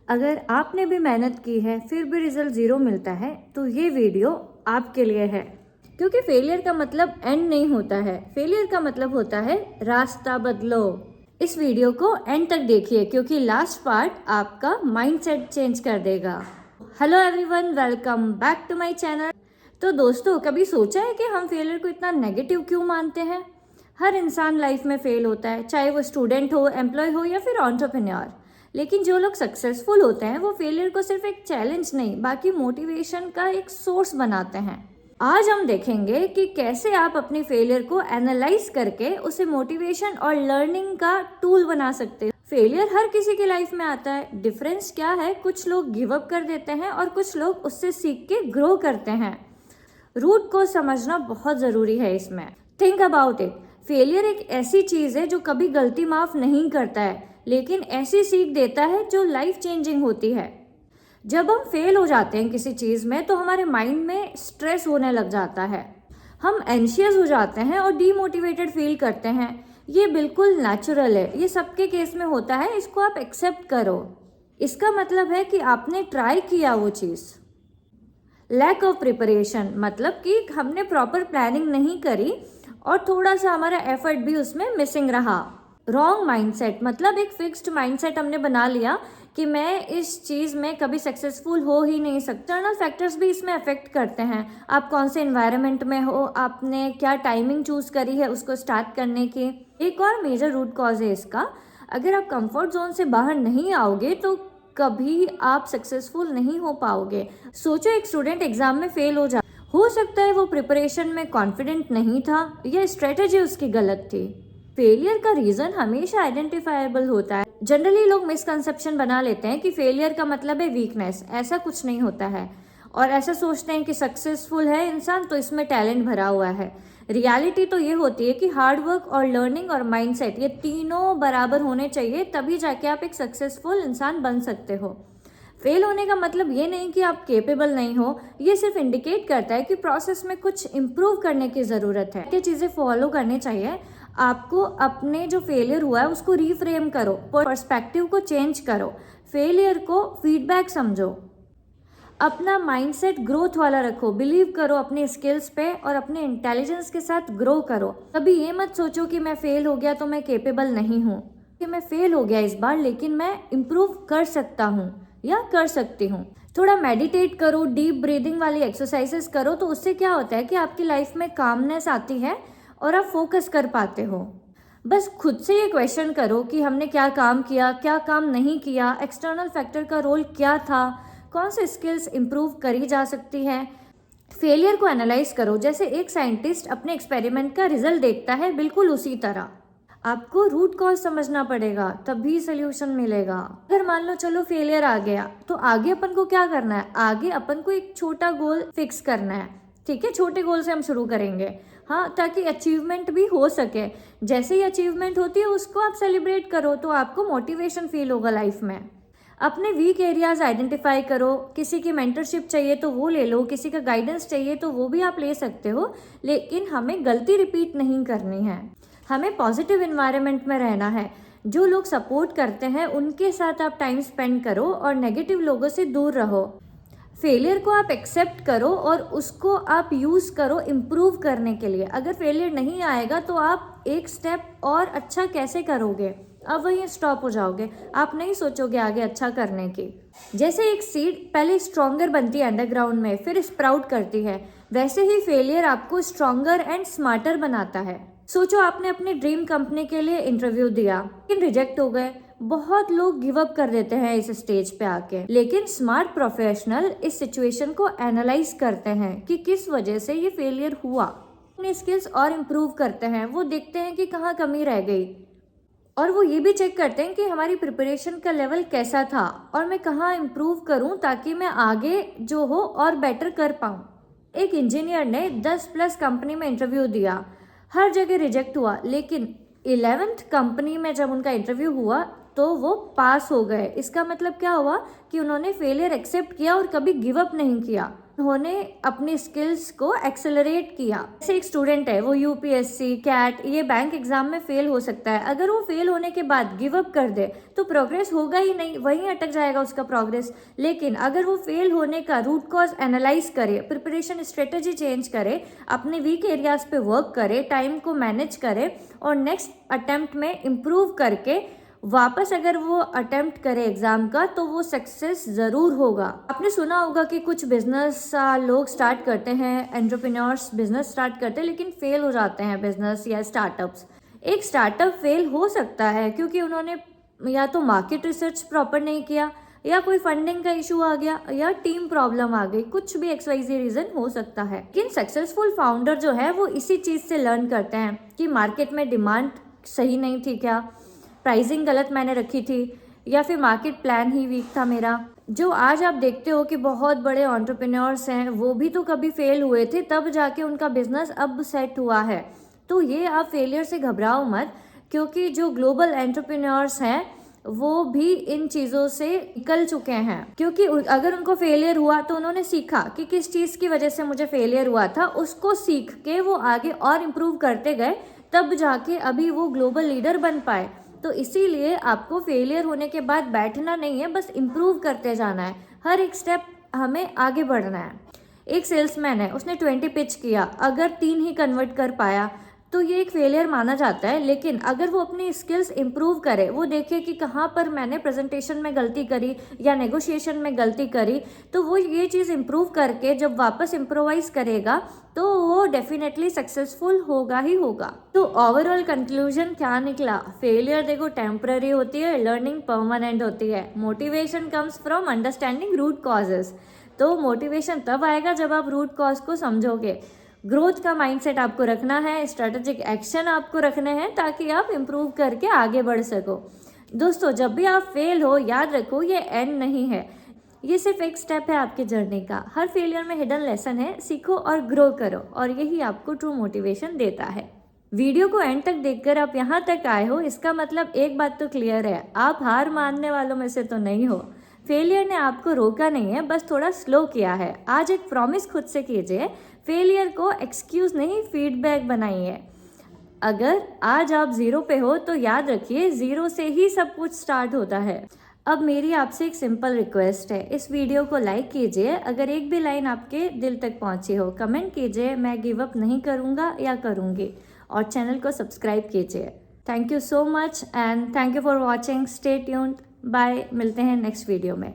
अगर आपने भी मेहनत की है फिर भी रिजल्ट ज़ीरो मिलता है तो ये वीडियो आपके लिए है, क्योंकि फेलियर का मतलब एंड नहीं होता है। फेलियर का मतलब होता है रास्ता बदलो। इस वीडियो को एंड तक देखिए क्योंकि लास्ट पार्ट आपका माइंडसेट चेंज कर देगा। Hello everyone, welcome back to my channel. तो दोस्तों, कभी सोचा है कि हम फेलियर को इतना नेगेटिव क्यों मानते हैं? हर इंसान लाइफ में फेल होता है, चाहे वो स्टूडेंट हो, एम्प्लॉय हो या फिर एंटरप्रेन्योर। लेकिन जो लोग सक्सेसफुल होते हैं वो फेलियर को सिर्फ एक चैलेंज नहीं बाकी मोटिवेशन का एक सोर्स बनाते हैं। आज हम देखेंगे कि कैसे आप अपनी फेलियर को एनालाइज करके उसे मोटिवेशन और लर्निंग का टूल बना सकते हैं। फेलियर हर किसी की लाइफ में आता है। डिफरेंस क्या है? कुछ लोग गिव अप कर देते हैं और कुछ लोग उससे सीख के ग्रो करते हैं। रूट को समझना बहुत जरूरी है इसमें। Think about it. फेलियर एक ऐसी चीज है जो कभी गलती माफ नहीं करता है, लेकिन ऐसी सीख देता है जो लाइफ चेंजिंग होती है। जब हम फेल हो जाते हैं किसी चीज में तो हमारे माइंड में स्ट्रेस होने लग जाता है। हम एंशियस हो जाते हैं और डीमोटिवेटेड फील करते हैं। ये बिल्कुल नेचुरल है, ये सबके केस में होता है। इसको आप एक्सेप्ट करो। इसका मतलब है कि आपने ट्राई किया वो चीज। लैक ऑफ प्रिपरेशन मतलब कि हमने प्रॉपर प्लानिंग नहीं करी और थोड़ा सा हमारा एफर्ट भी उसमें मिसिंग रहा। रॉन्ग माइंडसेट मतलब एक फिक्स्ड माइंडसेट हमने बना लिया कि मैं इस चीज़ में कभी सक्सेसफुल हो ही नहीं सकता। एक्सटर्नल फैक्टर्स भी इसमें अफेक्ट करते हैं। आप कौन से एनवायरनमेंट में हो, आपने क्या टाइमिंग चूज करी है उसको स्टार्ट करने की। एक और मेजर रूट कॉज है इसका, अगर आप कंफर्ट जोन से बाहर नहीं आओगे तो कभी आप सक्सेसफुल नहीं हो पाओगे। सोचो, एक स्टूडेंट एग्जाम में फेल हो सकता है वो प्रिपरेशन में कॉन्फिडेंट नहीं था या स्ट्रेटेजी उसकी गलत थी। फेलियर का रीजन हमेशा आइडेंटिफाइबल होता है। जनरली लोग मिसकंसेप्शन बना लेते हैं कि फेलियर का मतलब है वीकनेस। ऐसा कुछ नहीं होता है, और ऐसा सोचते हैं कि सक्सेसफुल है इंसान तो इसमें टैलेंट भरा हुआ है। रियलिटी तो ये होती है कि हार्ड वर्क और लर्निंग और माइंडसेट ये तीनों बराबर होने चाहिए, तभी जाके आप एक सक्सेसफुल इंसान बन सकते हो। फेल होने का मतलब ये नहीं कि आप केपेबल नहीं हो, ये सिर्फ इंडिकेट करता है कि प्रोसेस में कुछ इम्प्रूव करने की ज़रूरत है। क्या चीज़ें फॉलो करनी चाहिए आपको? अपने जो फेलियर हुआ है उसको रीफ्रेम करो, पर्सपेक्टिव को चेंज करो, फेलियर को फीडबैक समझो, अपना माइंडसेट ग्रोथ वाला रखो, बिलीव करो अपने स्किल्स पे और अपने इंटेलिजेंस के साथ ग्रो करो। कभी ये मत सोचो कि मैं फेल हो गया तो मैं केपेबल नहीं हूँ, कि मैं फेल हो गया इस बार लेकिन मैं इम्प्रूव कर सकता हूँ या कर सकती हूँ। थोड़ा मेडिटेट करो, डीप ब्रीदिंग वाली एक्सरसाइजेस करो, तो उससे क्या होता है कि आपकी लाइफ में कामनेस आती है और आप फोकस कर पाते हो। बस खुद से ये क्वेश्चन करो कि हमने क्या काम किया, क्या काम नहीं किया, एक्सटर्नल फैक्टर का रोल क्या था, कौन से स्किल्स इम्प्रूव करी जा सकती है। फेलियर को एनालाइज करो जैसे एक साइंटिस्ट अपने एक्सपेरिमेंट का रिजल्ट देखता है, बिल्कुल उसी तरह। आपको रूट कॉज समझना पड़ेगा, तभी सोल्यूशन मिलेगा। अगर मान लो चलो फेलियर आ गया तो आगे अपन को क्या करना है? आगे अपन को एक छोटा गोल फिक्स करना है। ठीक है, छोटे गोल से हम शुरू करेंगे, हाँ, ताकि अचीवमेंट भी हो सके। जैसे ही अचीवमेंट होती है उसको आप सेलिब्रेट करो तो आपको मोटिवेशन फील होगा लाइफ में। अपने वीक एरियाज आइडेंटिफाई करो। किसी की मेंटरशिप चाहिए तो वो ले लो, किसी का गाइडेंस चाहिए तो वो भी आप ले सकते हो, लेकिन हमें गलती रिपीट नहीं करनी है। हमें पॉजिटिव इन्वायरमेंट में रहना है। जो लोग सपोर्ट करते हैं उनके साथ आप टाइम स्पेंड करो और नेगेटिव लोगों से दूर रहो। फेलियर को आप एक्सेप्ट करो और उसको आप यूज़ करो इम्प्रूव करने के लिए। अगर फेलियर नहीं आएगा तो आप एक स्टेप और अच्छा कैसे करोगे? अब वहीं स्टॉप हो जाओगे, आप नहीं सोचोगे आगे अच्छा करने की। जैसे एक सीड पहले स्ट्रॉन्गर बनती है अंडरग्राउंड में, फिर स्प्राउट करती है, वैसे ही फेलियर आपको स्ट्रॉन्गर एंड स्मार्टर बनाता है। सोचो, आपने अपनी ड्रीम कंपनी के लिए इंटरव्यू दिया लेकिन रिजेक्ट हो गए। बहुत लोग गिव अप कर देते हैं इस स्टेज पे आके, लेकिन स्मार्ट प्रोफेशनल इस सिचुएशन को एनालाइज करते हैं कि किस वजह से ये फेलियर हुआ, अपनी स्किल्स और इम्प्रूव करते हैं। वो देखते हैं कि कहाँ कमी रह गई और वो ये भी चेक करते हैं कि हमारी प्रिपरेशन का लेवल कैसा था और मैं कहाँ इम्प्रूव करूँ ताकि मैं आगे जो हो और बेटर कर पाऊँ। एक इंजीनियर ने 10+ कंपनी में इंटरव्यू दिया, हर जगह रिजेक्ट हुआ, लेकिन 11th कंपनी में जब उनका इंटरव्यू हुआ तो वो पास हो गए। इसका मतलब क्या हुआ कि उन्होंने फेलियर एक्सेप्ट किया और कभी गिव अप नहीं किया। उन्होंने अपनी स्किल्स को एक्सेलरेट किया। जैसे एक स्टूडेंट है, वो यूपीएससी, कैट, ये बैंक एग्जाम में फेल हो सकता है। अगर वो फेल होने के बाद गिव अप कर दे तो प्रोग्रेस होगा ही नहीं, वहीं अटक जाएगा उसका प्रोग्रेस। लेकिन अगर वो फेल होने का रूट कॉज एनालाइज करे, प्रिपरेशन स्ट्रेटेजी चेंज करे, अपने वीक एरियाज पे वर्क करे, टाइम को मैनेज करे और नेक्स्ट अटेम्प्ट में इम्प्रूव करके वापस अगर वो अटेम्प्ट करे एग्जाम का, तो वो सक्सेस जरूर होगा। आपने सुना होगा कि कुछ बिजनेस लोग स्टार्ट करते हैं, एंटरप्रेन्योर्स बिजनेस स्टार्ट करते हैं, लेकिन फेल हो जाते हैं बिजनेस या स्टार्टअप्स। एक स्टार्टअप फेल हो सकता है क्योंकि उन्होंने या तो मार्केट रिसर्च प्रॉपर नहीं किया, या कोई फंडिंग का इशू आ गया, या टीम प्रॉब्लम आ गई, कुछ भी XYZ रीजन हो सकता है। लेकिन सक्सेसफुल फाउंडर जो है वो इसी चीज से लर्न करते हैं कि मार्केट में डिमांड सही नहीं थी क्या, प्राइसिंग गलत मैंने रखी थी, या फिर मार्केट प्लान ही वीक था मेरा। जो आज आप देखते हो कि बहुत बड़े एंटरप्रेन्योर्स हैं, वो भी तो कभी फेल हुए थे, तब जाके उनका बिजनेस अब सेट हुआ है। तो ये आप फेलियर से घबराओ मत, क्योंकि जो ग्लोबल एंटरप्रेन्योर्स हैं वो भी इन चीज़ों से निकल चुके हैं। क्योंकि अगर उनको फेलियर हुआ तो उन्होंने सीखा कि किस चीज़ की वजह से मुझे फेलियर हुआ था, उसको सीख के वो आगे और इम्प्रूव करते गए, तब जाके अभी वो ग्लोबल लीडर बन पाए। तो इसीलिए आपको फेलियर होने के बाद बैठना नहीं है, बस इम्प्रूव करते जाना है। हर एक स्टेप हमें आगे बढ़ना है। एक सेल्समैन है, उसने 20 पिच किया, अगर 3 ही कन्वर्ट कर पाया तो ये एक फेलियर माना जाता है। लेकिन अगर वो अपनी स्किल्स इंप्रूव करे, वो देखे कि कहाँ पर मैंने प्रेजेंटेशन में गलती करी या नेगोशिएशन में गलती करी, तो वो ये चीज़ इंप्रूव करके जब वापस इम्प्रोवाइज करेगा तो वो डेफिनेटली सक्सेसफुल होगा ही होगा। तो ओवरऑल कंक्लूजन क्या निकला? फेलियर देखो टेम्पररी होती है, लर्निंग परमानेंट होती है। Motivation comes from understanding root causes. तो मोटिवेशन तब आएगा जब आप रूट कॉज को समझोगे। ग्रोथ का माइंडसेट आपको रखना है, स्ट्रेटेजिक एक्शन आपको रखने हैं ताकि आप इम्प्रूव करके आगे बढ़ सको। दोस्तों, जब भी आप फेल हो, याद रखो ये एंड नहीं है, ये सिर्फ एक स्टेप है आपके जर्नी का। हर फेलियर में हिडन लेसन है, सीखो और ग्रो करो, और यही आपको ट्रू मोटिवेशन देता है। वीडियो को एंड तक देखकर आप यहाँ तक आए हो, इसका मतलब एक बात तो क्लियर है, आप हार मानने वालों में से तो नहीं हो। फेलियर ने आपको रोका नहीं है, बस थोड़ा स्लो किया है। आज एक प्रॉमिस खुद से कीजिए, फेलियर को एक्सक्यूज नहीं, फीडबैक बनाइए। अगर आज आप 0 पे हो तो याद रखिए 0 से ही सब कुछ स्टार्ट होता है। अब मेरी आपसे एक सिंपल रिक्वेस्ट है, इस वीडियो को लाइक कीजिए। अगर एक भी लाइन आपके दिल तक पहुंची हो, कमेंट कीजिए, मैं गिव अप नहीं करूंगा या करूंगी, और चैनल को सब्सक्राइब कीजिए। Thank you so much and thank you for watching. Stay tuned, bye. मिलते हैं नेक्स्ट वीडियो में।